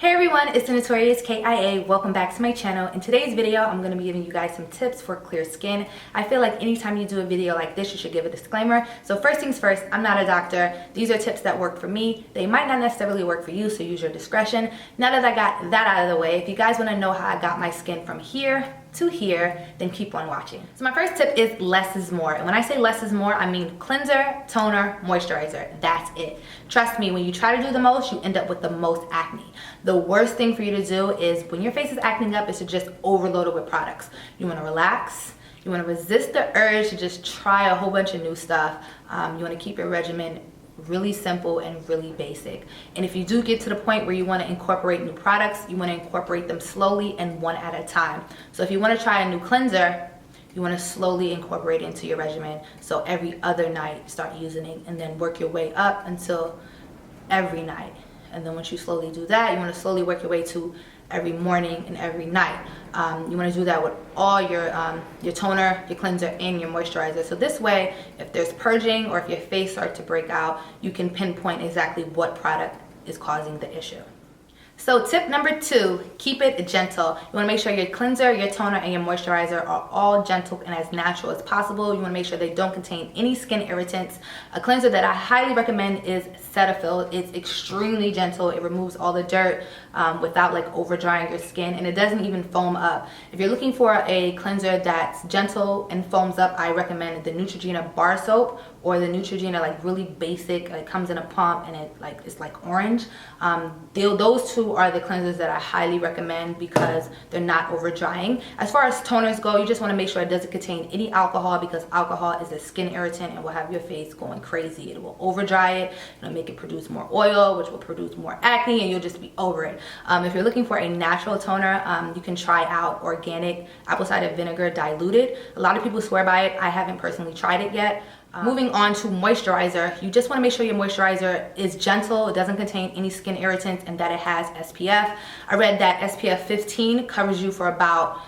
Hey everyone, it's TheNotoriousKIA. Welcome back to my channel. In today's video, I'm going to be giving you guys some tips for clear skin. I feel like anytime you do a video like this, you should give a disclaimer. So first things first, I'm not a doctor. These are tips that work for me. They might not necessarily work for you, so use your discretion. Now that I got that out of the way, if you guys want to know how I got my skin from here to here, then keep on watching. So my first tip is less is more. And when I say less is more, I mean cleanser, toner, moisturizer. That's it. Trust me, when you try to do the most, you end up with the most acne. The worst thing for you to do is when your face is acting up is to just overload it with products. You want to relax. You want to resist the urge to just try a whole bunch of new stuff. You want to keep your regimen really simple and really basic. And if you do get to the point where you want to incorporate new products, you want to incorporate them slowly and one at a time. So if you want to try a new cleanser, you want to slowly incorporate it into your regimen. So every other night start using it and then work your way up until every night. And then once you slowly do that, you want to slowly work your way to every morning and every night. You want to do that with all your toner, your cleanser, and your moisturizer. So this way, if there's purging or if your face starts to break out, you can pinpoint exactly what product is causing the issue. So tip number 2, keep it gentle. You want to make sure your cleanser, your toner, and your moisturizer are all gentle and as natural as possible. You want to make sure they don't contain any skin irritants. A cleanser that I highly recommend is Cetaphil. It's extremely gentle. It removes all the dirt without like over drying your skin, and it doesn't even foam up. If you're looking for a cleanser that's gentle and foams up, I recommend the Neutrogena bar soap or the Neutrogena like really basic. It comes in a pump and it's like orange. Those two are the cleansers that I highly recommend because they're not over drying. As far as toners go, you just want to make sure it doesn't contain any alcohol, because alcohol is a skin irritant and will have your face going crazy. It will over dry it. It'll make it produce more oil, which will produce more acne, and you'll just be over it. If you're looking for a natural toner, you can try out organic apple cider vinegar diluted. A lot of people swear by it. I haven't personally tried it yet. Moving on to moisturizer, you just want to make sure your moisturizer is gentle, it doesn't contain any skin irritants, and that it has SPF. I read that SPF 15 covers you for about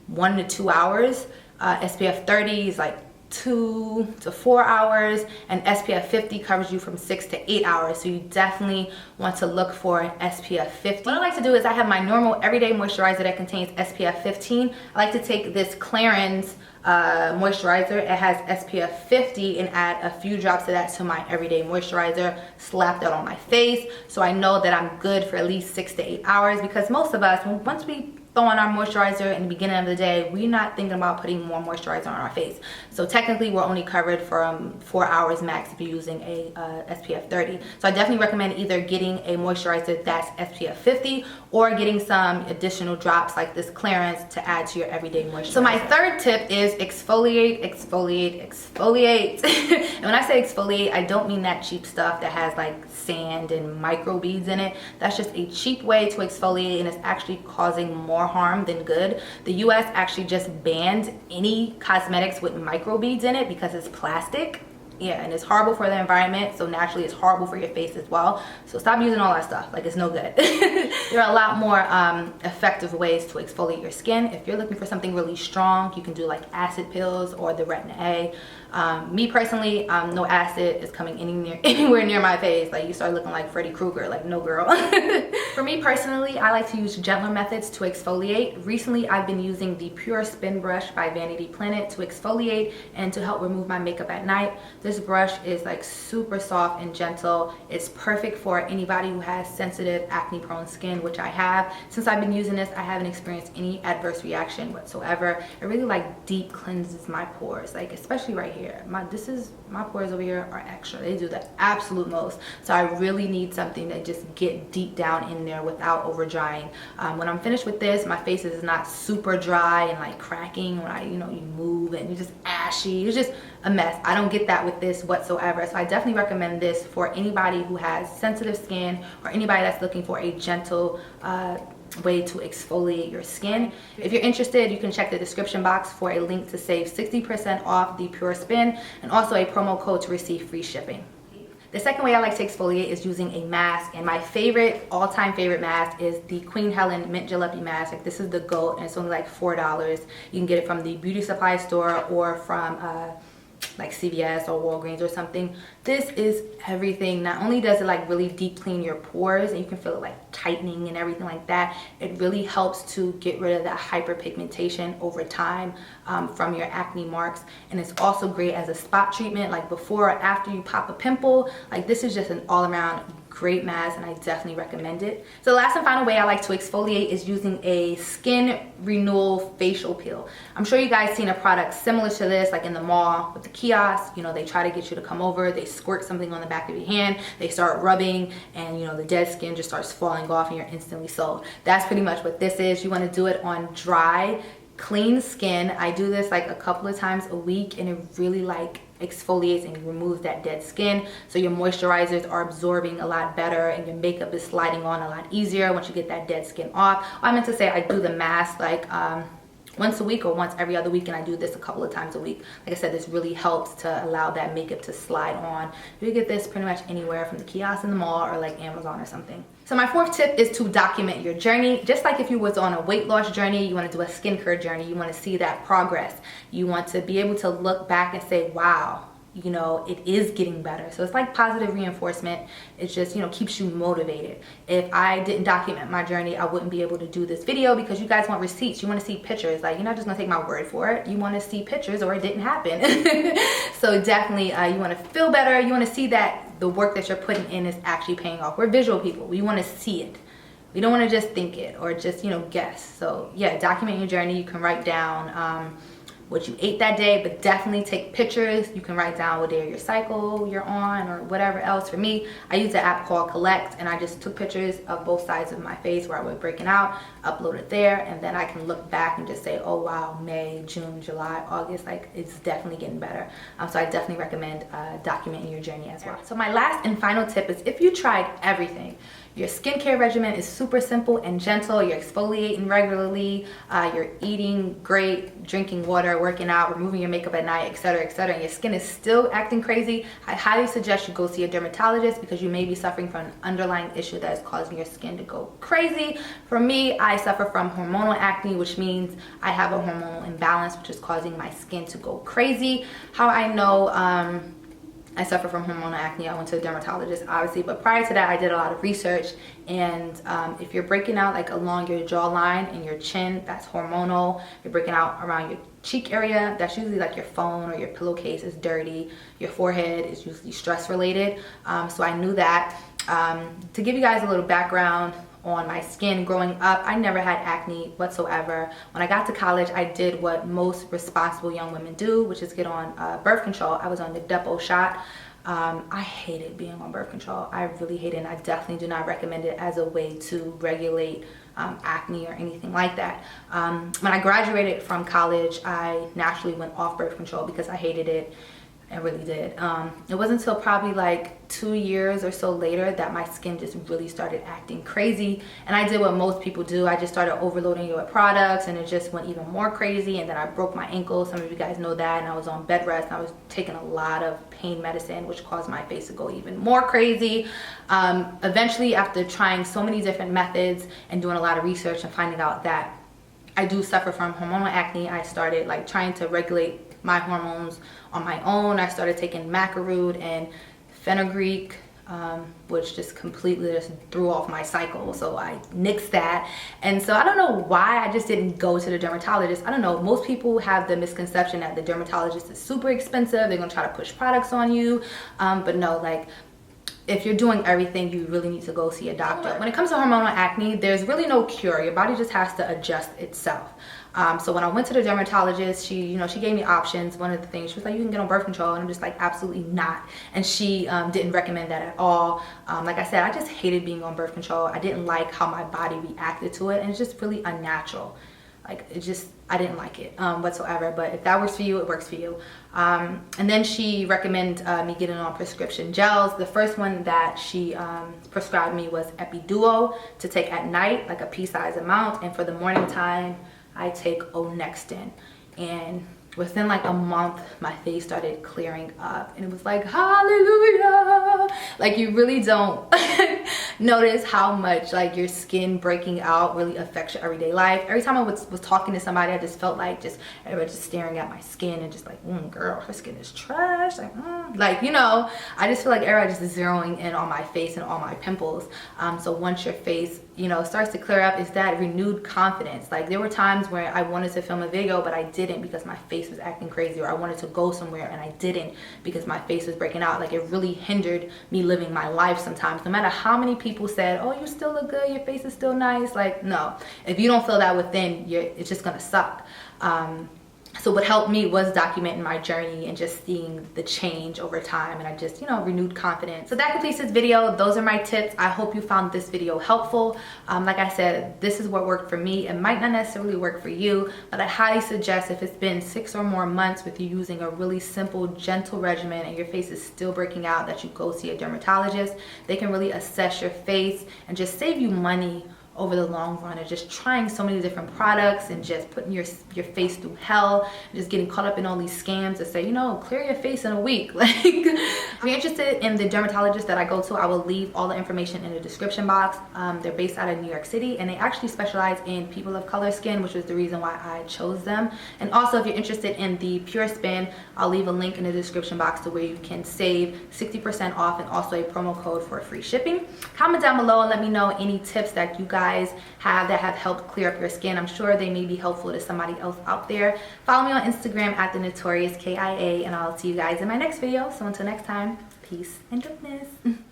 1 to 2 hours. SPF 30 is like 2 to 4 hours, and SPF 50 covers you from 6 to 8 hours. So you definitely want to look for an SPF 50. What I like to do is I have my normal everyday moisturizer that contains SPF 15. I like to take this Clarins moisturizer. It has SPF 50 and add a few drops of that to my everyday moisturizer, slap that on my face so I know that I'm good for at least 6 to 8 hours, because most of us, once we throw on our moisturizer in the beginning of the day, we're not thinking about putting more moisturizer on our face. So technically we're only covered for 4 hours max if you're using a SPF 30. So I definitely recommend either getting a moisturizer that's SPF 50 or getting some additional drops like this Clarins to add to your everyday moisturizer. So my third tip is exfoliate, exfoliate, exfoliate. And when I say exfoliate, I don't mean that cheap stuff that has like sand and microbeads in it. That's just a cheap way to exfoliate, and it's actually causing more harm than good. The US actually just banned any cosmetics with microbeads in it because it's plastic. Yeah, and it's horrible for the environment, so naturally it's horrible for your face as well. So stop using all that stuff, like it's no good. There are a lot more effective ways to exfoliate your skin. If you're looking for something really strong, you can do like acid pills or the Retin A. Me personally, no acid is coming anywhere near my face. Like you start looking like Freddy Krueger, like no girl. For me personally, I like to use gentler methods to exfoliate. Recently, I've been using the Pure Spin Brush by Vanity Planet to exfoliate and to help remove my makeup at night. This brush is like super soft and gentle. It's perfect for anybody who has sensitive acne prone skin, which I have. Since I've been using this, I haven't experienced any adverse reaction whatsoever. It really like deep cleanses my pores, like especially right here. My pores over here are extra. They do the absolute most. So I really need something that just get deep down in there without over drying. When I'm finished with this, my face is not super dry and like cracking when you move and it's just ashy. It's just a mess. I don't get that with this whatsoever. So I definitely recommend this for anybody who has sensitive skin or anybody that's looking for a gentle way to exfoliate your skin. If you're interested, you can check the description box for a link to save 60% off the Pure Spin and also a promo code to receive free shipping. The second way I like to exfoliate is using a mask, and my favorite, all-time favorite mask is the Queen Helen Mint Jalopy mask. Like this is the GOAT, and it's only like $4. You can get it from the beauty supply store or from like CVS or Walgreens or something. This is everything. Not only does it like really deep clean your pores and you can feel it like tightening and everything like that, it really helps to get rid of that hyperpigmentation over time from your acne marks. And it's also great as a spot treatment, like before or after you pop a pimple. Like this is just an all-around great mask, and I definitely recommend it. So the last and final way I like to exfoliate is using a skin renewal facial peel. I'm sure you guys seen a product similar to this, like in the mall with the kiosk. You know, they try to get you to come over, they squirt something on the back of your hand, they start rubbing, and you know, the dead skin just starts falling off and you're instantly sold. That's pretty much what this is. You want to do it on dry, clean skin. I do this like a couple of times a week, and it really like exfoliates and removes that dead skin, so your moisturizers are absorbing a lot better and your makeup is sliding on a lot easier once you get that dead skin off. I meant to say I do the mask like once a week or once every other week, and I do this a couple of times a week. Like I said, this really helps to allow that makeup to slide on. You get this pretty much anywhere from the kiosk in the mall or like Amazon or something. So my fourth tip is to document your journey. Just like if you was on a weight loss journey, you want to do a skincare journey, you want to see that progress. You want to be able to look back and say, wow, you know, it is getting better. So it's like positive reinforcement. It just, you know, keeps you motivated. If I didn't document my journey, I wouldn't be able to do this video, because you guys want receipts. You want to see pictures. Like, you're not just gonna take my word for it. You want to see pictures or it didn't happen. So definitely you want to feel better. You want to see that the work that you're putting in is actually paying off. We're visual people. We want to see it. We don't want to just think it or just, you know, guess. So yeah, document your journey. You can write down what you ate that day, but definitely take pictures. You can write down what day of your cycle you're on or whatever else. For me, I use an app called Collect, and I just took pictures of both sides of my face where I was breaking out, upload it there, and then I can look back and just say, oh wow, May, June, July, August, like it's definitely getting better. So I definitely recommend documenting your journey as well. So my last and final tip is, if you tried everything, your skincare regimen is super simple and gentle, you're exfoliating regularly, you're eating great, drinking water, working out, removing your makeup at night, etc., etc., and your skin is still acting crazy, I highly suggest you go see a dermatologist, because you may be suffering from an underlying issue that is causing your skin to go crazy. For me, I suffer from hormonal acne, which means I have a hormonal imbalance, which is causing my skin to go crazy. How I know I suffer from hormonal acne, I went to a dermatologist obviously, but prior to that I did a lot of research, and if you're breaking out like along your jawline and your chin, that's hormonal. If you're breaking out around your cheek area, that's usually like your phone or your pillowcase is dirty. Your forehead is usually stress related. So I knew that. To give you guys a little background on my skin growing up, I never had acne whatsoever. When I got to college, I did what most responsible young women do, which is get on birth control. I was on the DEPOP shot. I hated being on birth control. I really hate it, and I definitely do not recommend it as a way to regulate acne or anything like that. When I graduated from college, I naturally went off birth control because I hated it. I really did. It wasn't until probably like 2 years or so later that my skin just really started acting crazy, and I did what most people do. I just started overloading it with products, and it just went even more crazy, and then I broke my ankle. Some of you guys know that, and I was on bed rest, and I was taking a lot of pain medicine, which caused my face to go even more crazy. Eventually, after trying so many different methods and doing a lot of research and finding out that I do suffer from hormonal acne, I started like trying to regulate my hormones on my own. I started taking macaroon and fenugreek, which just completely just threw off my cycle. So I nixed that. And so I don't know why I just didn't go to the dermatologist. I don't know. Most people have the misconception that the dermatologist is super expensive. They're gonna try to push products on you. But no, like, if you're doing everything, you really need to go see a doctor. When it comes to hormonal acne, there's really no cure. Your body just has to adjust itself. So when I went to the dermatologist, she gave me options. One of the things, she was like, you can get on birth control, and I'm just like, absolutely not. And she didn't recommend that at all. Like I said, I just hated being on birth control. I didn't like how my body reacted to it, and it's just really unnatural. Like, it just, I didn't like it whatsoever. But if that works for you, it works for you. And then she recommended me getting on prescription gels. The first one that she prescribed me was Epiduo to take at night, like a pea-sized amount. And for the morning time, I take Onextin. And within like a month, my face started clearing up, and it was like, hallelujah. like you really don't notice how much like your skin breaking out really affects your everyday life. Every time I was talking to somebody, I just felt like just everybody just staring at my skin and just like, girl, her skin is trash. Like, you know, I just feel like everybody just zeroing in on my face and all my pimples. So once your face, you know, starts to clear up, is that renewed confidence. Like there were times where I wanted to film a video, but I didn't because my face was acting crazy, or I wanted to go somewhere and I didn't because my face was breaking out. Like it really hindered me living my life sometimes. No matter how many people said, oh, you still look good, your face is still nice. Like, no, if you don't feel that within, it's just gonna suck. So what helped me was documenting my journey and just seeing the change over time, and I just, you know, renewed confidence. So that completes this video. Those are my tips. I hope you found this video helpful. Like I said, this is what worked for me. It might not necessarily work for you, but I highly suggest if it's been 6 or more months with you using a really simple, gentle regimen and your face is still breaking out, that you go see a dermatologist. They can really assess your face and just save you money over the long run, of just trying so many different products and just putting your face through hell, and just getting caught up in all these scams that say, you know, clear your face in a week. Like, if you're interested in the dermatologist that I go to, I will leave all the information in the description box. They're based out of New York City, and they actually specialize in people of color skin, which was the reason why I chose them. And also, if you're interested in the Pure Spin, I'll leave a link in the description box to where you can save 60% off and also a promo code for free shipping. Comment down below and let me know any tips that you guys have that have helped clear up your skin. I'm sure they may be helpful to somebody else out there. Follow me on Instagram at TheNotoriousKIA, and I'll see you guys in my next video. So until next time, peace and goodness.